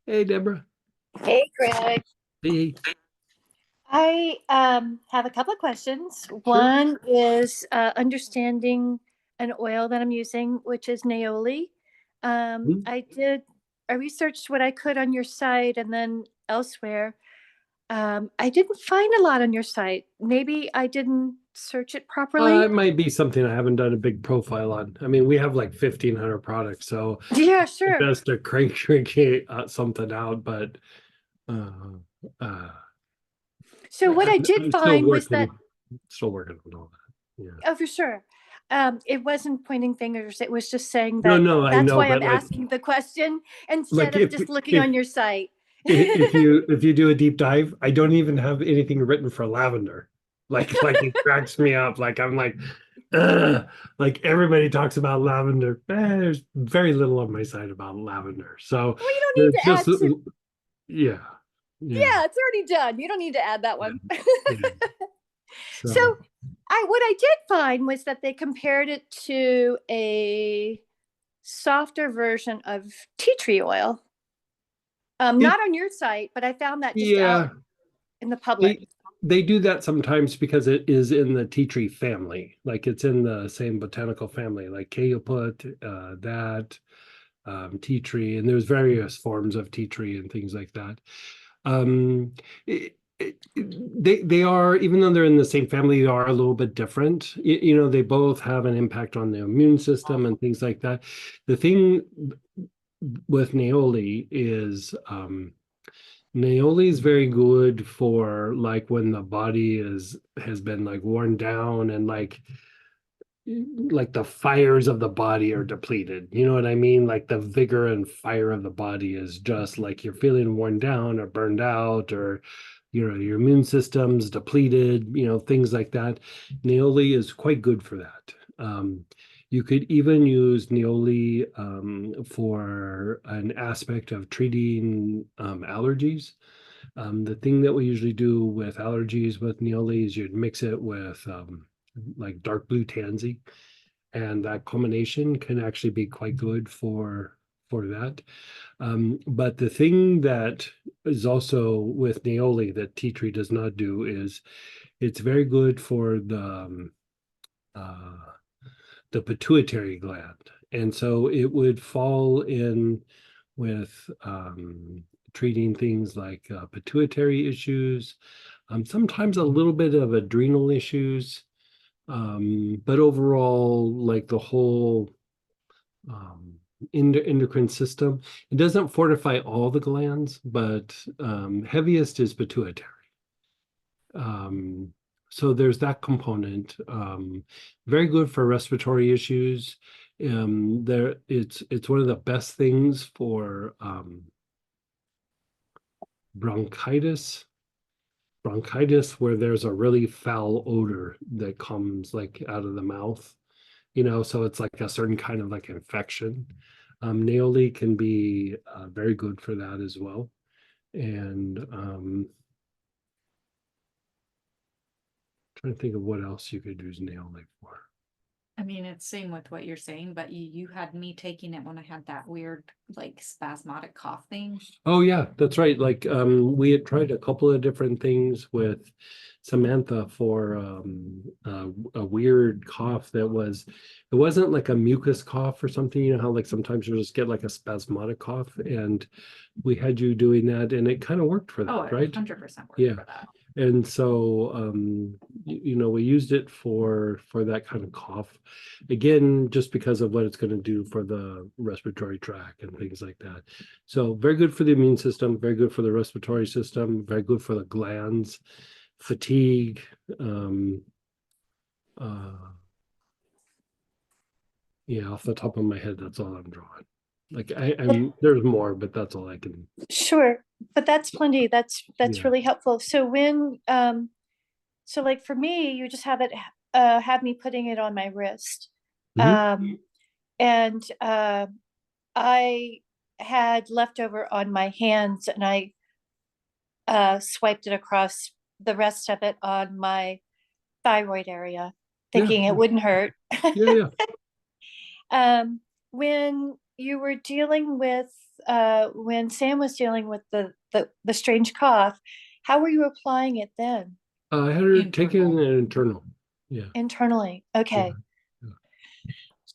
Hey, Deborah. Hey, Greg. Hey, I have a couple of questions. sure. One is understanding an oil that I'm using, which is Naiouli. Hmm. I researched what I could on your site and then elsewhere. I didn't find a lot on your site. Maybe I didn't search it properly. It might be something I haven't done a big profile on. I mean, we have like 1,500 products, so Yeah, it's sure. best to something out. But uh, uh, So what I did I'm still find was working, that, still working on all that. Yeah. oh, for sure. It wasn't pointing fingers. It was just saying No, that no, I that's know, why but I'm asking the question instead like of just looking on your site. if you do a deep dive, I don't even have anything written for lavender. Like it cracks me up. Like I'm like, ugh. Like everybody talks about lavender. There's very little on my site about lavender. So Well, you don't need there's to just add to. yeah, yeah, Yeah, it's already done. You don't need to add that yeah, one. yeah. So, So I what I did find was that they compared it to a softer version of tea tree oil. it Not on your site, but I found that just out yeah, in the public. they do that sometimes because it is in the tea tree family. Like it's in the same botanical family, like Cajoput, that tea tree, and there's various forms of tea tree and things like that. They are, even though they're in the same family, they are a little bit different. They both have an impact on the immune system and things like that. The thing with Naoli is Naoli is very good for like when the body is has been like worn down and like the fires of the body are depleted. You know what I mean? Like the vigor and fire of the body is just like you're feeling worn down or burned out or your immune system's depleted, things like that. Neoli is quite good for that. You could even use Neoli for an aspect of treating allergies. The thing that we usually do with allergies with Neoli is you'd mix it with like dark blue tansy, and that combination can actually be quite good for that. But the thing that is also with Neoli that tea tree does not do is it's very good for uh, the pituitary gland, and so it would fall in with treating things like pituitary issues, sometimes a little bit of adrenal issues, but overall, like the whole um, endocrine system. It doesn't fortify all the glands, but heaviest is pituitary. Um, so there's that component. Very good for respiratory issues. It's one of the best things for bronchitis. Bronchitis, where there's a really foul odor that comes like out of the mouth. So it's like a certain kind of like infection. Naoli can be very good for that as well. And trying to think of what else you could use Naoli for. I mean, it's same with what you're saying, but you had me taking it when I had that weird, like spasmodic cough thing. Oh yeah, that's right. Like we had tried a couple of different things with Samantha for a weird cough it wasn't like a mucus cough or something. You know how like sometimes you just get like a spasmodic cough, and we had you doing that, and it kind of worked for Oh, that, it right? 100% worked Yeah. for that. And so we used it for that kind of cough. Again, just because of what it's going to do for the respiratory tract and things like that. So very good for the immune system, very good for the respiratory system, very good for the glands, fatigue. Um, uh, yeah, off the top of my head, that's all I'm drawing. Like I'm there's more, but that's all I can. Sure, but that's plenty. That's Yeah. really helpful. So like for me, you just have me putting it on my wrist. Mhm. Um, and I had leftover on my hands and I swiped it across the rest of it on my thyroid area, Yeah, thinking it wouldn't hurt. yeah, yeah. Um, when you were dealing with, when Sam was dealing with the strange cough, how were you applying it then? I had her taken Internal. an internal. Yeah. Internally? Okay.